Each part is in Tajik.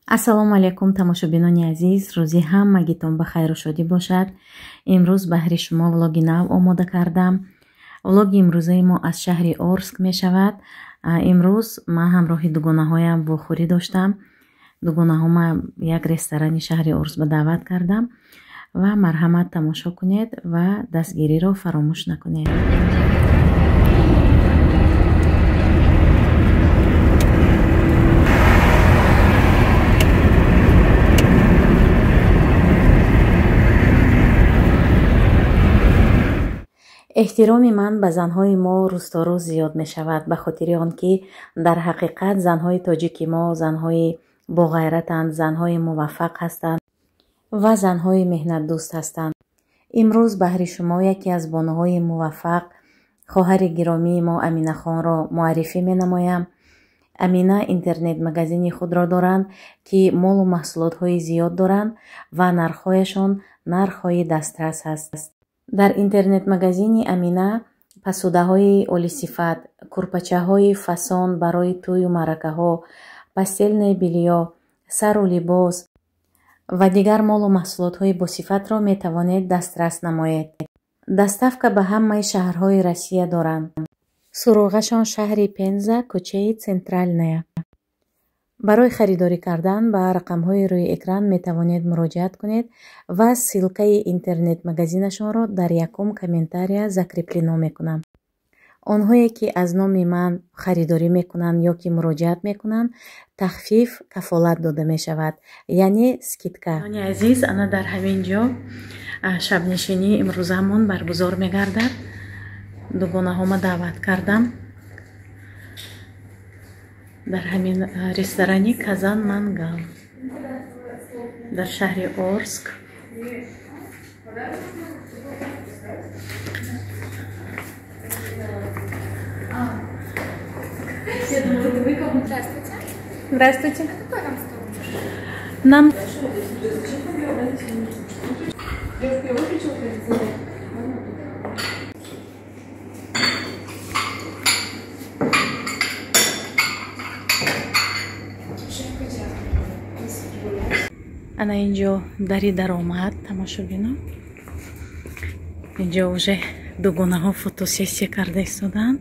ассалому алайкум тамошобинони азиз, рӯзи ҳамагитон ба хайру шодӣ бошад. имрӯз баҳри шумо влоги нав омода кардам. влоги имрӯзаи мо аз шаҳри Орск мешавад. имрӯз ман ҳамроҳи дугонаҳоям вохӯрӣ доштам. дугонаҳома як ресторани шаҳри Орск ба даъват кардам ва марҳамат тамошо кунед ва дастгириро фаромӯш накунед. эҳтироми ман ба занҳои мо рӯзторӯз зиёд мешавад, ба хотири он ки дар ҳақиқат занҳои тоҷики мо занҳои боғайратанд, занҳои муваффақ ҳастанд ва занҳои меҳнатдӯст ҳастанд. имрӯз баҳри шумо яке аз бонуҳои муваффақ, хоҳари гиромии мо Аминахонро муаррифӣ менамоям. амина интернет магазини худро доранд ки молу маҳсулотҳои зиёд доранд ва нархҳояшон нархҳои дастрас ҳаст. дар интернет магазини амина пасудаҳои олисифат, курпачаҳои фасон барои тӯю маъракаҳо, пастелное бельё, сару либос ва дигар молу маҳсулотҳои босифатро метавонед дастрас намоед. доставка ба ҳамаи шаҳрҳои Россия доранд. суруғашон шаҳри Пенза, кӯчаи Центральная. барои харидорӣ кардан ба рақамҳои рӯи экран метавонед муроҷиат кунед ва ссилкаи интернет магазинашонро дар якум комментария закреплено мекунам. онҳое ки аз номи ман харидорӣ мекунанд ё ки муроҷиат мекунанд, тахфиф кафолат дода мешавад, яъне скидка. азиз, ана дар ҳамин ҷо шабнишинии имрӯзамон баргузор мегардад. дугонаҳома даъват кардам дар ҳамин ресторани Казан Мангал дар шаҳри Орск. Здравствуйте. Нам ана инҷо дари даромад тамошо бино. инҷо уже дугонаҳо фотосессия карда истоданд.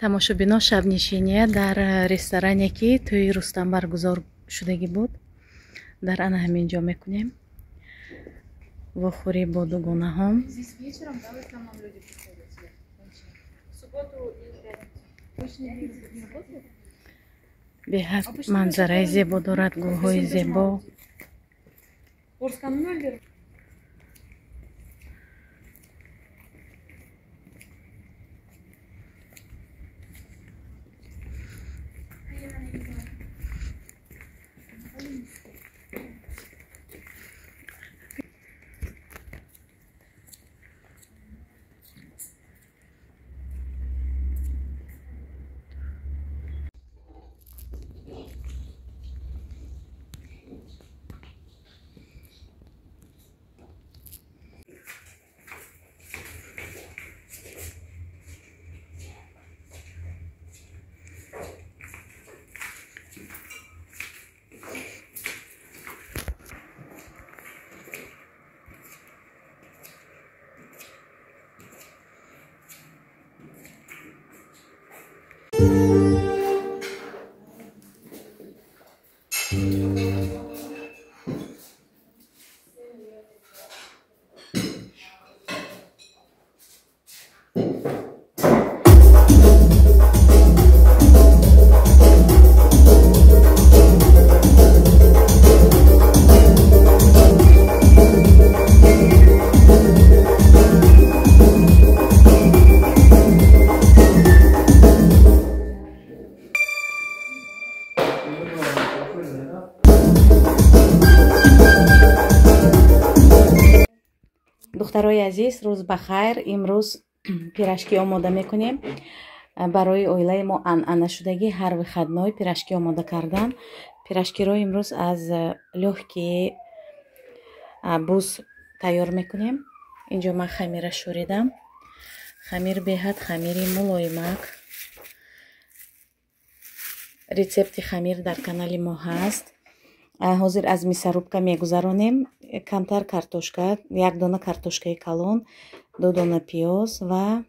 тамошобино шабнишиния дар ресторане ки тӯи Рустам баргузор шудагӣ буд, дар ана ҳамин ҷо мекунем вохӯрӣ бо дугонаҳо. беҳад манзараи зебо дорад, гулҳои зебо. духтарои азиз, рӯз ба хайр. имрӯз пирашки омода мекунем. барои оилаи мо анъанашудагӣ ҳар выходной пирашки омода кардан. пирашкиро имрӯз аз лёгкии буз тайёр мекунем. инҷо ман хамира шӯридам. Хамир беҳад хамири мулоимак. рецепти хамир дар канали мо ҳаст. ҳозир аз мисарубка мегузаронем. камтар картошка, 1 дона картошкаи калон, 2 дона пиёз ва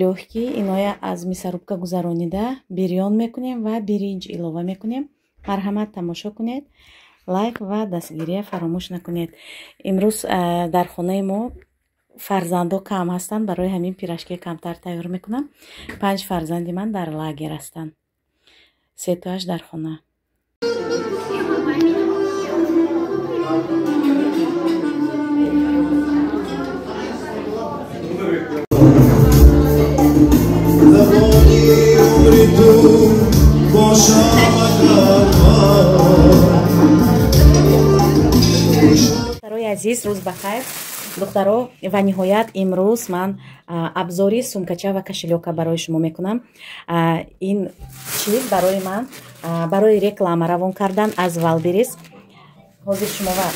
лёҳки иноя аз мисарубка гузаронида бирён мекунем ва биринҷ илова мекунем. марҳамат, тамошо кунед. лайк ва дастгирия фаромӯш накунед. имрӯз дар хонаи мо фарзандо кам ҳастанд, барои ҳамин пирашки камтар тайёр мекунам. 5 фарзанди ман дар лагер ҳастанд. сетуаш дар хона. духтарои азиз, рӯз бахайр. духтаро, ва ниҳоят имрӯз ман абзори сумкача ва кошелёка барои шумо мекунам. ин чиз барои ман барои реклама равон кардан аз Валберис. ҳозир шумова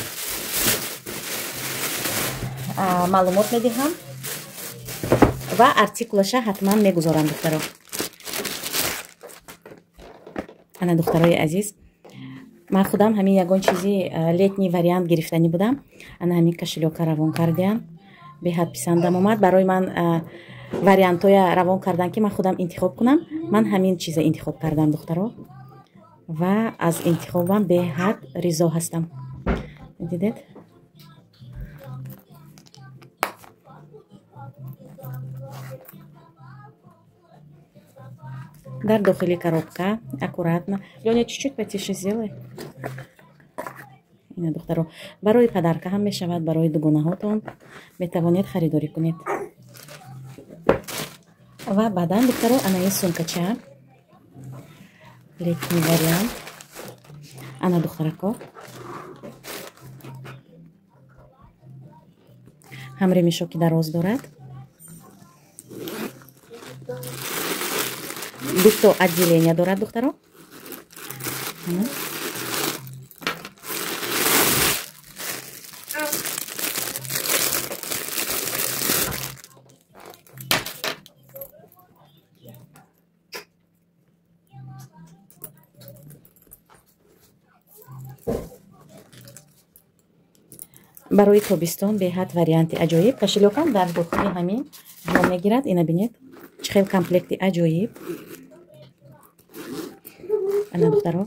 маълумот медиҳам ва артикулаша ҳатман мегузорам. духтаро, ана духтарои азиз, ман худам ҳамин ягон чизи летний вариант гирифтанӣ будам. ана ҳамин кошелёка равон кардиам, беҳад писандам омад. барои ман вариантҳоя равон кардан ки ман худам интихоб кунам, ман ҳамин чиза интихоб кардам. духтаро, ва аз интихобам беҳад ризо ҳастам. дидед? дар дохили коробка аккуратно. Лёня, чуть-чуть потише сделай. ина духтаро, барои падарка ҳам мешавад, барои дугонаҳотон метавонед харидорӣ кунед. ва баъдан духтаро, ана ин сумкача летний вариант. ана духтарако, ҳам ремешоки дароз дорад. духто отделения дорад. духтаро, барои тобистон беҳад варианти аҷоиб. кошелёкам дар дохили ҳамин ҷо мегирад. ина бинед чӣ хел комплекти аҷоиб. ана духтаро,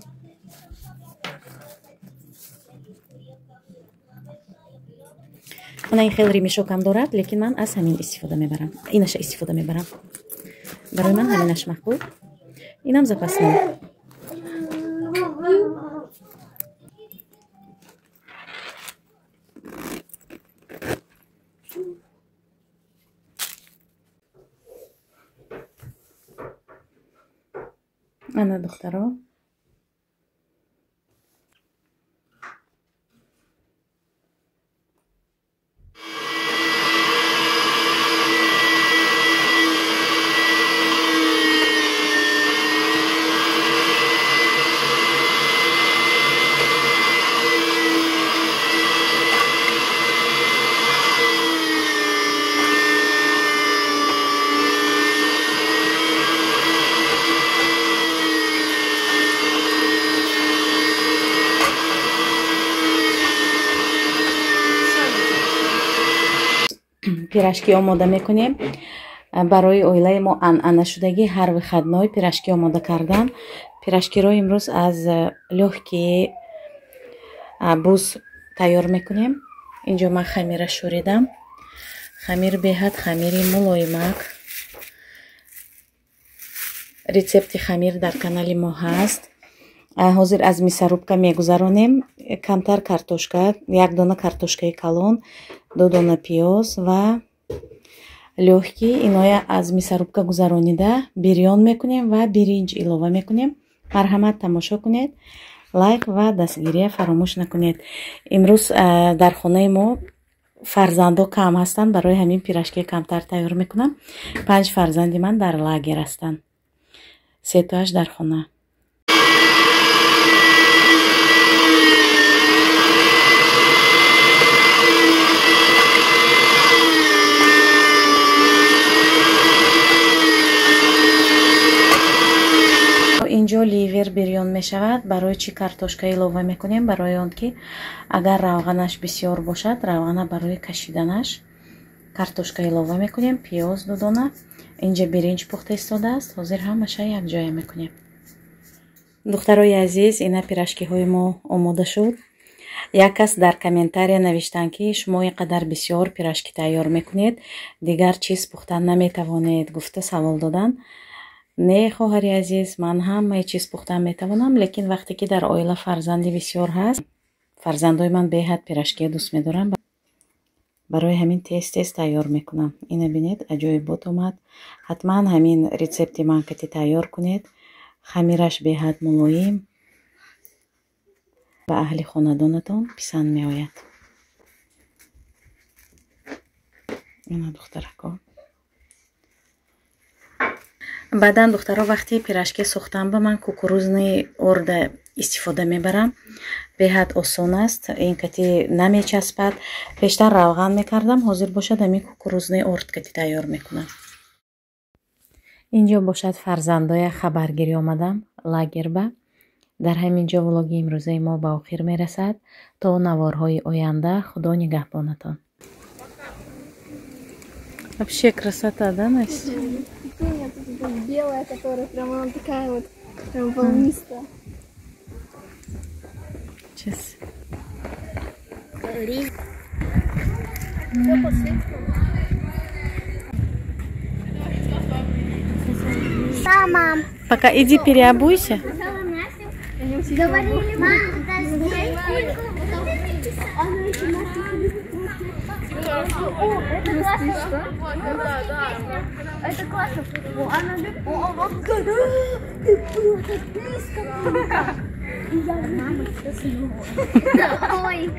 ана ин хел ремешокам дорад, лекин ман аз ҳамин истифода мебарам. инаша истифода мебарам. барои ман ҳаминаш мақбул. инам запасной. ана духтаро, пирашки омода мекунем. барои оилаи мо анъанашудагӣ ҳар вихадной пирашки омода кардан. пирашкиро имрӯз аз лёҳки буз тайёр мекунем. инҷо ман хамира шӯридам. хамир беҳад хамири мулоимак. рецепти хамир дар канали мо ҳаст. ҳозир аз мисарубка мегузаронем. камтар картошка, 1 дона картошкаи калон, 2 дона пиёз ва лёҳки иноя аз мисарубка гузаронида бирён мекунем ва биринҷ илова мекунем. марҳамат, тамошо кунед. лайк ва дастгирия фаромӯш накунед. имрӯз дар хонаи мо фарзандо кам ҳастанд, барои ҳамин пирашки камтар тайёр мекунам. 5 фарзанди ман дар лагер ҳастанд. сетуаш дар хона. мешавад, барои чӣ картошка илова мекунем? Барои он ки агар равғанаш бисёр бошад, равғана барои кашиданаш картошка илова мекунем, пиёз 2 дона, инҷа биринҷ пухта истодааст. Ҳозир ҳамаша якҷоя мекунем. духтарои азиз, ина пирашкиҳои мо омода шуд. як кас дар комментария навиштанд ки шумо ин қадар бисёр пирашки тайёр мекунед, дигар чиз пухта наметавонед гуфта савол доданд. Не хоҳари азиз, ман ҳамаи чиз пухта метавонам, лекин вақте ки дар оила фарзанди бисёр ҳаст, фарзандои ман беҳад пирашки дӯст медорам, барои ҳамин тез тайёр мекунам. ина бинед, аҷоибот омад. ҳатман ҳамин рецепти манкати тайёр кунед. хамираш беҳад мулоим ба аҳли хонадонатон писанд меояд. ина духтаракон. баъдан духтаро вақти пирашки сохтан ба ман кукурузни орда истифода мебарам. беҳад осон аст, ин кати намечаспад. пештар равған мекардам, ҳозир бошад ҳамин кукурузни орд кати тайёр мекунам. инҷо бошад фарзандоя хабаргирӣ омадам лагерба. дар ҳамин ҷо влоги имрӯзаи мо ба охир мерасад. то наворҳои оянда худо нигаҳбонатон. Вообще красота, да, Настя? Белая, которая прям она такая вот прям волнистая. Сейчас. Да, мам. Пока иди переобуйся. Говорили, мам, О, это классно. Это классно. О, она любит. Ты просто близко. И я мама, что с ним? Ой.